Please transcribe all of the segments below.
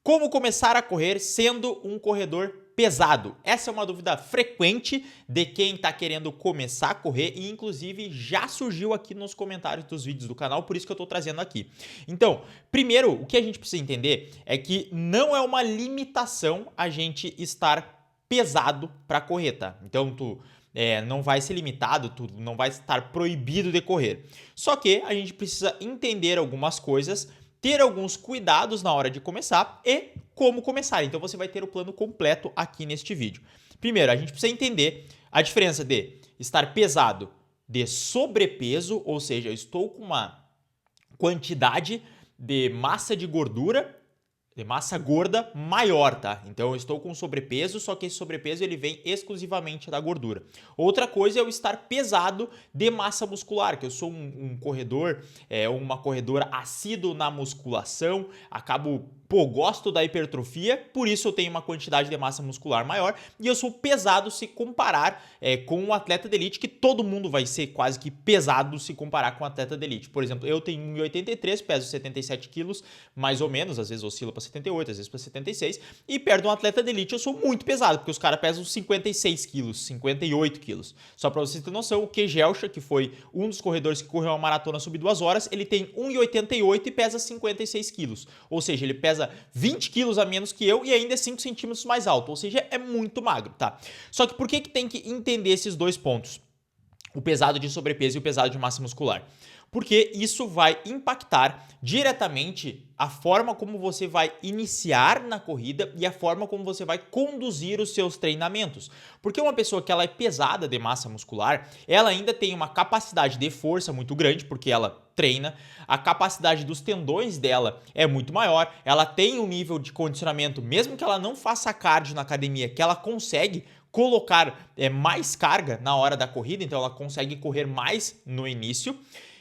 Como começar a correr sendo um corredor pesado? Essa é uma dúvida frequente de quem está querendo começar a correr e inclusive já surgiu aqui nos comentários dos vídeos do canal, por isso que eu estou trazendo aqui. Então, primeiro, o que a gente precisa entender é que não é uma limitação a gente estar pesado para correr, tá? Então, não vai ser limitado, tu não vai estar proibido de correr. Só que a gente precisa entender algumas coisas, ter alguns cuidados na hora de começar e como começar. Então você vai ter o plano completo aqui neste vídeo. Primeiro, a gente precisa entender a diferença de estar pesado de sobrepeso, ou seja, eu estou com uma quantidade de massa de gordura, de massa gorda maior, tá? Então eu estou com sobrepeso, só que esse sobrepeso ele vem exclusivamente da gordura. Outra coisa é eu estar pesado de massa muscular, que eu sou um corredor, uma corredora assíduo na musculação, gosto da hipertrofia, por isso eu tenho uma quantidade de massa muscular maior e eu sou pesado se comparar com um atleta de elite, que todo mundo vai ser quase que pesado se comparar com um atleta de elite. Por exemplo, eu tenho 1,83, peso 77 quilos, mais ou menos, às vezes oscila para 78, às vezes para 76, e perto de um atleta de elite eu sou muito pesado, porque os caras pesam 56 quilos, 58 quilos. Só para vocês terem noção, o Kegelcha, que foi um dos corredores que correu uma maratona sub 2 horas, ele tem 1,88 e pesa 56 quilos. Ou seja, ele pesa 20 quilos a menos que eu e ainda é 5 centímetros mais alto, ou seja, é muito magro, tá? Só que por que tem que entender esses dois pontos? O pesado de sobrepeso e o pesado de massa muscular. Porque isso vai impactar diretamente a forma como você vai iniciar na corrida e a forma como você vai conduzir os seus treinamentos. Porque uma pessoa que ela é pesada de massa muscular, ela ainda tem uma capacidade de força muito grande, porque ela treina, a capacidade dos tendões dela é muito maior, ela tem um nível de condicionamento, mesmo que ela não faça cardio na academia, que ela consegue colocar mais carga na hora da corrida, então ela consegue correr mais no início.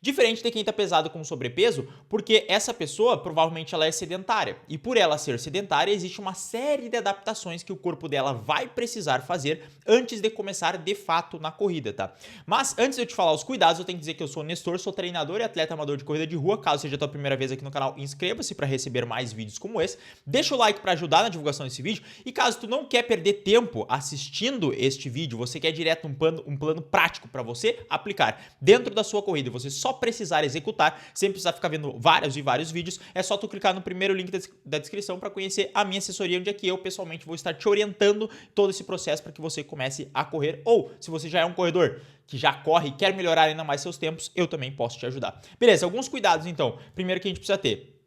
Diferente de quem está pesado com sobrepeso, porque essa pessoa provavelmente ela é sedentária. E por ela ser sedentária, existe uma série de adaptações que o corpo dela vai precisar fazer antes de começar de fato na corrida, tá? Mas antes de eu te falar os cuidados, eu tenho que dizer que eu sou Nestor, sou treinador e atleta amador de corrida de rua. Caso seja a tua primeira vez aqui no canal, inscreva-se para receber mais vídeos como esse. Deixa o like para ajudar na divulgação desse vídeo. E caso tu não quer perder tempo assistindo este vídeo, você quer direto um plano prático para você aplicar dentro da sua corrida, você só precisar executar, sem precisar ficar vendo vários e vários vídeos, é só tu clicar no primeiro link da descrição para conhecer a minha assessoria, onde é que eu pessoalmente vou estar te orientando todo esse processo para que você comece a correr, ou se você já é um corredor que já corre e quer melhorar ainda mais seus tempos, eu também posso te ajudar. Beleza, alguns cuidados então. Primeiro que a gente precisa ter,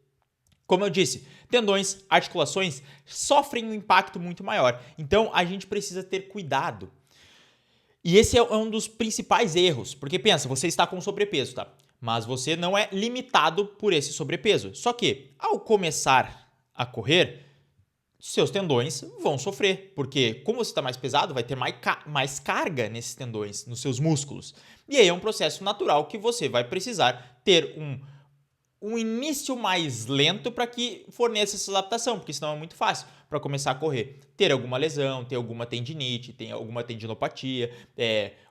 como eu disse, tendões, articulações sofrem um impacto muito maior, então a gente precisa ter cuidado. E esse é um dos principais erros, porque pensa, você está com sobrepeso, tá? Mas você não é limitado por esse sobrepeso. Só que, ao começar a correr, seus tendões vão sofrer, porque como você está mais pesado, vai ter mais carga nesses tendões, nos seus músculos. E aí é um processo natural que você vai precisar ter um início mais lento para que forneça essa adaptação, porque senão é muito fácil para começar a correr. Ter alguma lesão, ter alguma tendinite, ter alguma tendinopatia,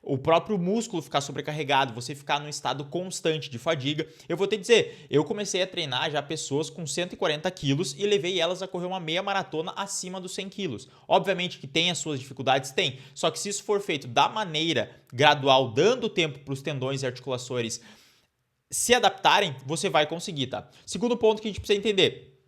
o próprio músculo ficar sobrecarregado, você ficar num estado constante de fadiga. Eu vou te dizer, eu comecei a treinar já pessoas com 140 quilos e levei elas a correr uma meia maratona acima dos 100 quilos. Obviamente que tem as suas dificuldades, tem, só que se isso for feito da maneira gradual, dando tempo para os tendões e articulações se adaptarem, você vai conseguir, tá? Segundo ponto que a gente precisa entender,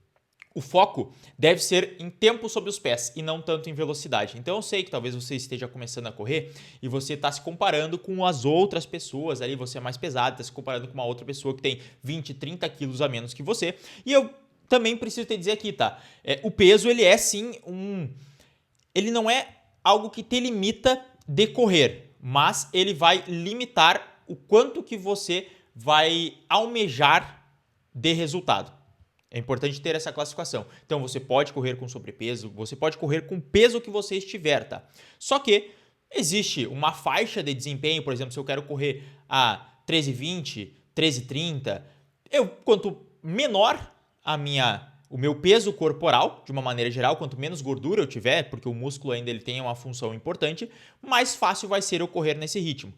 o foco deve ser em tempo sobre os pés e não tanto em velocidade. Então eu sei que talvez você esteja começando a correr e você está se comparando com as outras pessoas, ali você é mais pesado, está se comparando com uma outra pessoa que tem 20, 30 quilos a menos que você. E eu também preciso te dizer aqui, tá? O peso, ele é sim ele não é algo que te limita de correr, mas ele vai limitar o quanto que você vai almejar de resultado. É importante ter essa classificação. Então você pode correr com sobrepeso, você pode correr com o peso que você estiver, tá? Só que existe uma faixa de desempenho, por exemplo, se eu quero correr a 13,20, 13,30, quanto menor o meu peso corporal, de uma maneira geral, quanto menos gordura eu tiver, porque o músculo ainda ele tem uma função importante, mais fácil vai ser eu correr nesse ritmo.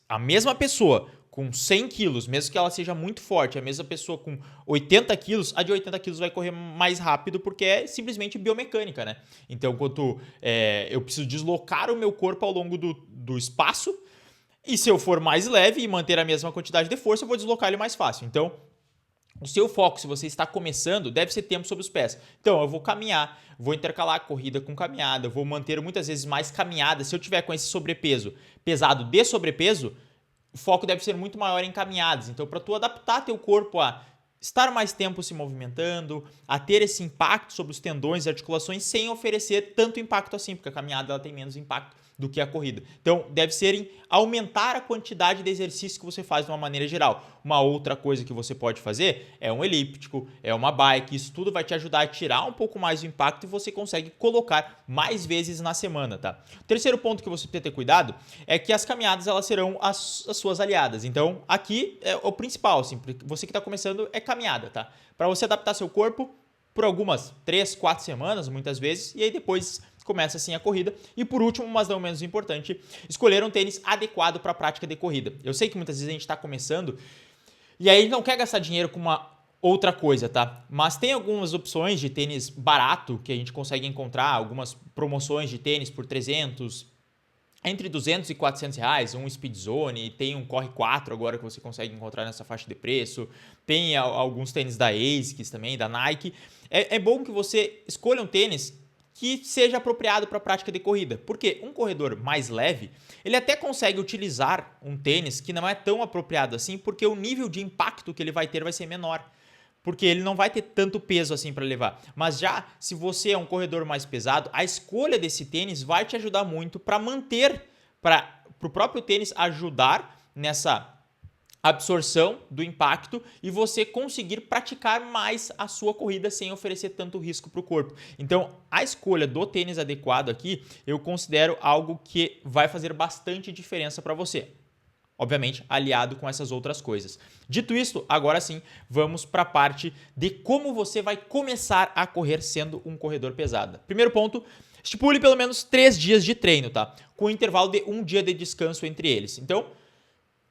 A mesma pessoa com 100 quilos, mesmo que ela seja muito forte, a mesma pessoa com 80 quilos, a de 80 quilos vai correr mais rápido porque é simplesmente biomecânica, né? Então, quanto eu preciso deslocar o meu corpo ao longo do espaço, e se eu for mais leve e manter a mesma quantidade de força, eu vou deslocar ele mais fácil. Então, o seu foco, se você está começando, deve ser tempo sobre os pés. Então, eu vou caminhar, vou intercalar corrida com caminhada, vou manter muitas vezes mais caminhada. Se eu tiver com esse sobrepeso pesado de sobrepeso, o foco deve ser muito maior em caminhadas. Então, para tu adaptar teu corpo a estar mais tempo se movimentando, a ter esse impacto sobre os tendões e articulações sem oferecer tanto impacto assim, porque a caminhada ela tem menos impacto do que a corrida. Então, deve ser em aumentar a quantidade de exercício que você faz de uma maneira geral. Uma outra coisa que você pode fazer é um elíptico, é uma bike, isso tudo vai te ajudar a tirar um pouco mais do impacto e você consegue colocar mais vezes na semana, tá? O terceiro ponto que você precisa ter cuidado é que as caminhadas elas serão as suas aliadas. Então, aqui é o principal, assim, você que está começando é caminhada, tá? Para você adaptar seu corpo por algumas 3, 4 semanas, muitas vezes, e aí depois começa assim a corrida. E por último, mas não menos importante, escolher um tênis adequado para a prática de corrida. Eu sei que muitas vezes a gente está começando e aí não quer gastar dinheiro com uma outra coisa, tá? Mas tem algumas opções de tênis barato que a gente consegue encontrar, algumas promoções de tênis por 300, entre 200 e 400 reais, um Speedzone, tem um Corre 4 agora que você consegue encontrar nessa faixa de preço, tem alguns tênis da ASICS também, da Nike. É bom que você escolha um tênis que seja apropriado para a prática de corrida. Porque um corredor mais leve, ele até consegue utilizar um tênis que não é tão apropriado assim, porque o nível de impacto que ele vai ter vai ser menor. Porque ele não vai ter tanto peso assim para levar. Mas já se você é um corredor mais pesado, a escolha desse tênis vai te ajudar muito para manter, para o próprio tênis ajudar nessa absorção do impacto e você conseguir praticar mais a sua corrida sem oferecer tanto risco para o corpo. Então, a escolha do tênis adequado aqui, eu considero algo que vai fazer bastante diferença para você. Obviamente, aliado com essas outras coisas. Dito isso, agora sim, vamos para a parte de como você vai começar a correr sendo um corredor pesado. Primeiro ponto, estipule pelo menos 3 dias de treino, tá? Com um intervalo de 1 dia de descanso entre eles. Então,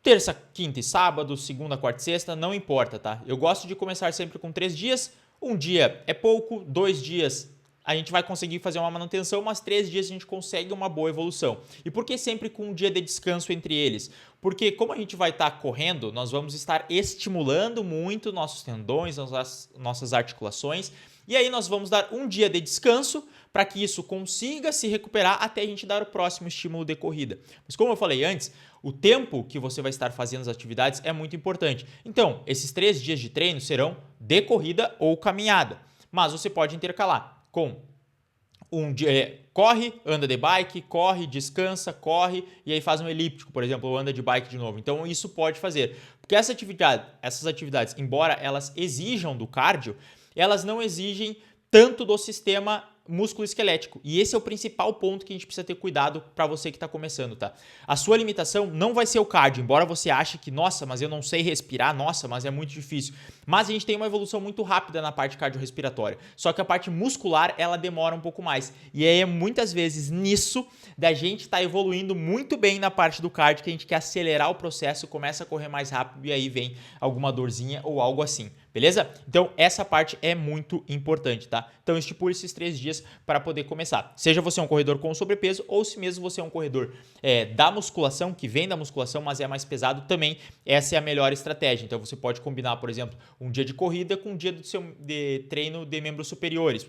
terça, quinta e sábado, segunda, quarta e sexta, não importa, tá? Eu gosto de começar sempre com 3 dias. Um dia é pouco, 2 dias a gente vai conseguir fazer uma manutenção, mas 3 dias a gente consegue uma boa evolução. E por que sempre com um dia de descanso entre eles? Porque como a gente vai estar correndo, nós vamos estar estimulando muito nossos tendões, nossas articulações, e aí nós vamos dar um dia de descanso para que isso consiga se recuperar até a gente dar o próximo estímulo de corrida. Mas como eu falei antes, o tempo que você vai estar fazendo as atividades é muito importante. Então, esses 3 dias de treino serão de corrida ou caminhada, mas você pode intercalar com um dia corre, anda de bike, corre, descansa, corre e aí faz um elíptico, por exemplo, ou anda de bike de novo. Então isso pode fazer, porque essas atividades, embora elas exijam do cardio, elas não exigem tanto do sistema músculo-esquelético. E esse é o principal ponto que a gente precisa ter cuidado para você que está começando, tá? A sua limitação não vai ser o cardio, embora você ache que, nossa, mas eu não sei respirar, nossa, mas é muito difícil. Mas a gente tem uma evolução muito rápida na parte cardiorrespiratória. Só que a parte muscular, ela demora um pouco mais. E aí, muitas vezes, nisso, da gente estar evoluindo muito bem na parte do cardio, que a gente quer acelerar o processo, começa a correr mais rápido e aí vem alguma dorzinha ou algo assim. Beleza? Então, essa parte é muito importante, tá? Então, estipule esses 3 dias para poder começar. Seja você um corredor com sobrepeso ou se mesmo você é um corredor da musculação, que vem da musculação, mas é mais pesado também, essa é a melhor estratégia. Então, você pode combinar, por exemplo, um dia de corrida com um dia de treino de membros superiores.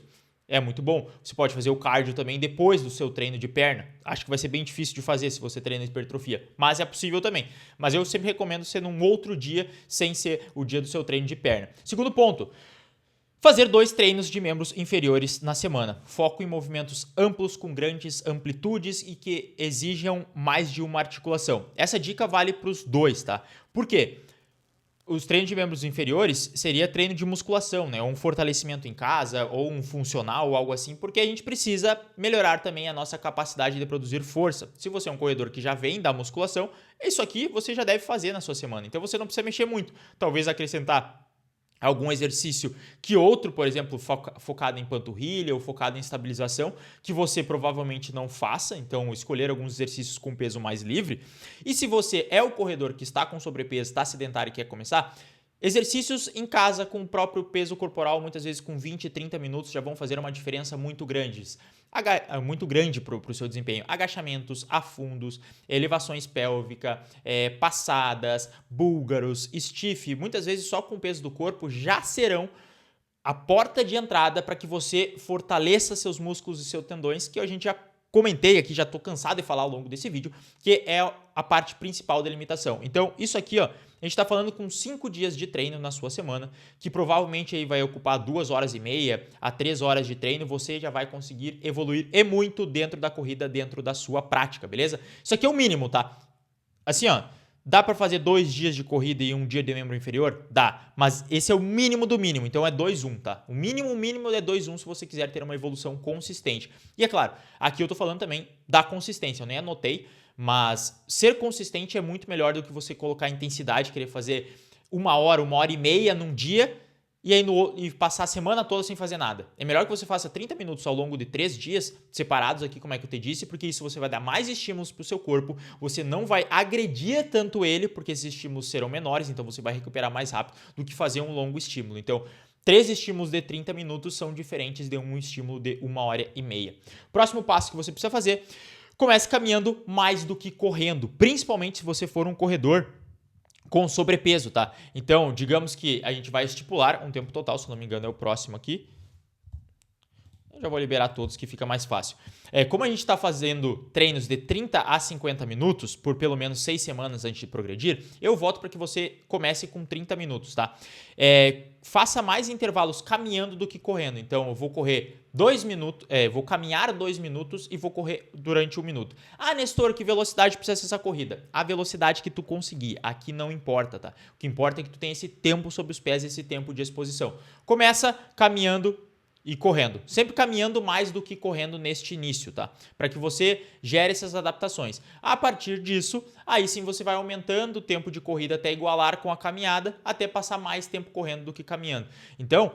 É muito bom. Você pode fazer o cardio também depois do seu treino de perna. Acho que vai ser bem difícil de fazer se você treina hipertrofia, mas é possível também. Mas eu sempre recomendo ser num outro dia, sem ser o dia do seu treino de perna. Segundo ponto, fazer 2 treinos de membros inferiores na semana. Foco em movimentos amplos com grandes amplitudes e que exijam mais de uma articulação. Essa dica vale para os 2, tá? Por quê? Os treinos de membros inferiores seria treino de musculação, né? Um fortalecimento em casa ou um funcional ou algo assim, porque a gente precisa melhorar também a nossa capacidade de produzir força. Se você é um corredor que já vem da musculação, isso aqui você já deve fazer na sua semana. Então você não precisa mexer muito. Talvez acrescentar algum exercício que outro, por exemplo, focado em panturrilha ou focado em estabilização, que você provavelmente não faça, então escolher alguns exercícios com peso mais livre. E se você é o corredor que está com sobrepeso, está sedentário e quer começar, exercícios em casa com o próprio peso corporal, muitas vezes com 20, 30 minutos, já vão fazer uma diferença muito grande para o seu desempenho. Agachamentos, afundos, elevações pélvicas, passadas, búlgaros, stiff, muitas vezes só com o peso do corpo já serão a porta de entrada para que você fortaleça seus músculos e seus tendões, que a gente já comentei aqui, já estou cansado de falar ao longo desse vídeo, que é a parte principal da limitação. Então, isso aqui, ó, a gente está falando com 5 dias de treino na sua semana, que provavelmente aí vai ocupar 2 horas e meia a 3 horas de treino, você já vai conseguir evoluir e muito dentro da corrida, dentro da sua prática, beleza? Isso aqui é o mínimo, tá? Assim, ó, dá para fazer 2 dias de corrida e 1 dia de membro inferior? Dá, mas esse é o mínimo do mínimo, então é 2-1, tá? O mínimo é 2-1 se você quiser ter uma evolução consistente. E é claro, aqui eu tô falando também da consistência, eu nem anotei, mas ser consistente é muito melhor do que você colocar intensidade, querer fazer 1 hora, 1 hora e meia num dia e aí e passar a semana toda sem fazer nada. É melhor que você faça 30 minutos ao longo de 3 dias, separados aqui, como é que eu te disse, porque isso você vai dar mais estímulos para o seu corpo, você não vai agredir tanto ele, porque esses estímulos serão menores, então você vai recuperar mais rápido do que fazer um longo estímulo. Então, 3 estímulos de 30 minutos são diferentes de um estímulo de 1 hora e meia. Próximo passo que você precisa fazer: comece caminhando mais do que correndo, principalmente se você for um corredor com sobrepeso, tá? Então, digamos que a gente vai estipular um tempo total, se não me engano é o próximo aqui. Eu já vou liberar todos que fica mais fácil. Como a gente está fazendo treinos de 30 a 50 minutos por pelo menos 6 semanas antes de progredir, eu voto para que você comece com 30 minutos, tá? Faça mais intervalos caminhando do que correndo. Então, eu vou correr 2 minutos, vou caminhar 2 minutos e vou correr durante 1 minuto. Ah, Nestor, que velocidade precisa ser essa corrida? A velocidade que tu conseguir, aqui não importa, tá? O que importa é que tu tenha esse tempo sob os pés, esse tempo de exposição. Começa caminhando e correndo. Sempre caminhando mais do que correndo neste início, tá? Para que você gere essas adaptações. A partir disso, aí sim você vai aumentando o tempo de corrida até igualar com a caminhada, até passar mais tempo correndo do que caminhando. Então,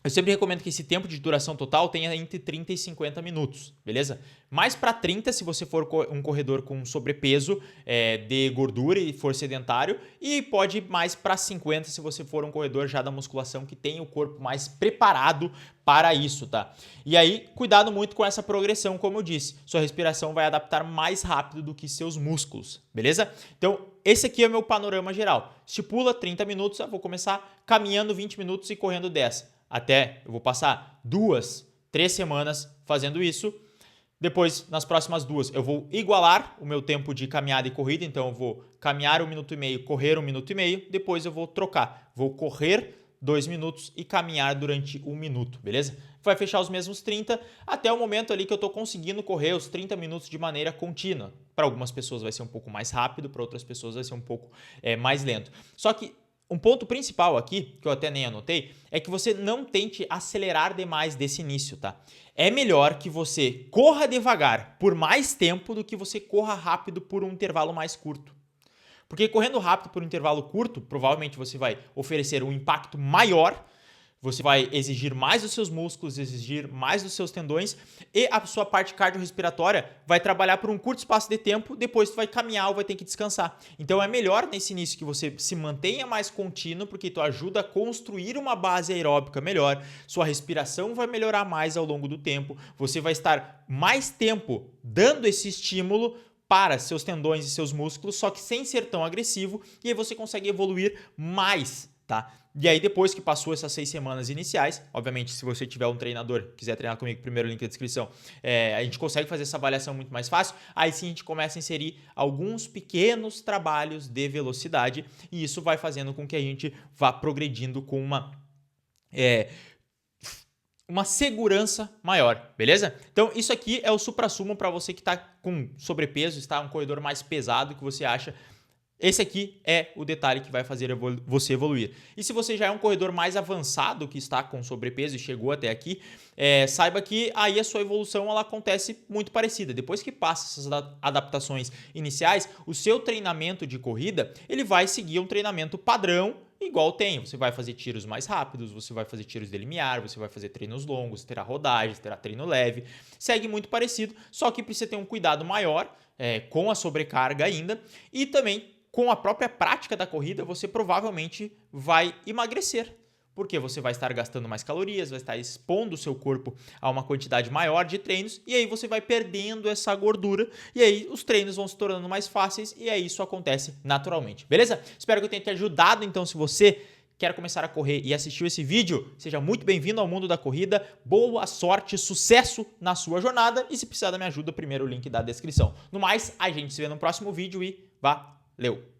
eu sempre recomendo que esse tempo de duração total tenha entre 30 e 50 minutos, beleza? Mais para 30 se você for um corredor com sobrepeso de gordura e for sedentário, e pode ir mais para 50 se você for um corredor já da musculação que tem o corpo mais preparado para isso, tá? E aí, cuidado muito com essa progressão, como eu disse. Sua respiração vai adaptar mais rápido do que seus músculos, beleza? Então, esse aqui é o meu panorama geral. Estipula 30 minutos, eu vou começar caminhando 20 minutos e correndo 10. Eu vou passar 2, 3 semanas fazendo isso. Depois, nas próximas 2, eu vou igualar o meu tempo de caminhada e corrida. Então, eu vou caminhar 1 minuto e meio, correr 1 minuto e meio. Depois, eu vou trocar. Vou correr 2 minutos e caminhar durante 1 minuto, beleza? Vai fechar os mesmos 30 até o momento ali que eu estou conseguindo correr os 30 minutos de maneira contínua. Para algumas pessoas vai ser um pouco mais rápido, para outras pessoas vai ser um pouco mais lento. Só que um ponto principal aqui, que eu até nem anotei, é que você não tente acelerar demais desse início, tá? É melhor que você corra devagar por mais tempo do que você corra rápido por um intervalo mais curto. Porque correndo rápido por um intervalo curto, provavelmente você vai oferecer um impacto maior, você vai exigir mais dos seus músculos, exigir mais dos seus tendões e a sua parte cardiorrespiratória vai trabalhar por um curto espaço de tempo, depois tu vai caminhar ou vai ter que descansar. Então é melhor nesse início que você se mantenha mais contínuo, porque tu ajuda a construir uma base aeróbica melhor, sua respiração vai melhorar mais ao longo do tempo, você vai estar mais tempo dando esse estímulo para seus tendões e seus músculos, só que sem ser tão agressivo, e aí você consegue evoluir mais, tá? E aí, depois que passou essas 6 semanas iniciais, obviamente, se você tiver um treinador, quiser treinar comigo, primeiro link na descrição, a gente consegue fazer essa avaliação muito mais fácil. Aí sim a gente começa a inserir alguns pequenos trabalhos de velocidade e isso vai fazendo com que a gente vá progredindo com uma segurança maior, beleza? Então, isso aqui é o suprassumo para você que está com sobrepeso, está um corredor mais pesado que você acha. Esse aqui é o detalhe que vai fazer você evoluir. E se você já é um corredor mais avançado que está com sobrepeso e chegou até aqui, saiba que aí a sua evolução ela acontece muito parecida. Depois que passa essas adaptações iniciais, o seu treinamento de corrida ele vai seguir um treinamento padrão igual tem. Você vai fazer tiros mais rápidos, você vai fazer tiros de limiar, você vai fazer treinos longos, terá rodagens, terá treino leve. Segue muito parecido, só que precisa ter um cuidado maior com a sobrecarga ainda e também com a própria prática da corrida, você provavelmente vai emagrecer. Porque você vai estar gastando mais calorias, vai estar expondo o seu corpo a uma quantidade maior de treinos e aí você vai perdendo essa gordura e aí os treinos vão se tornando mais fáceis e aí isso acontece naturalmente, beleza? Espero que eu tenha te ajudado, então se você quer começar a correr e assistiu esse vídeo, seja muito bem-vindo ao mundo da corrida, boa sorte, sucesso na sua jornada e se precisar da minha ajuda, primeiro o link da descrição. No mais, a gente se vê no próximo vídeo e valeu!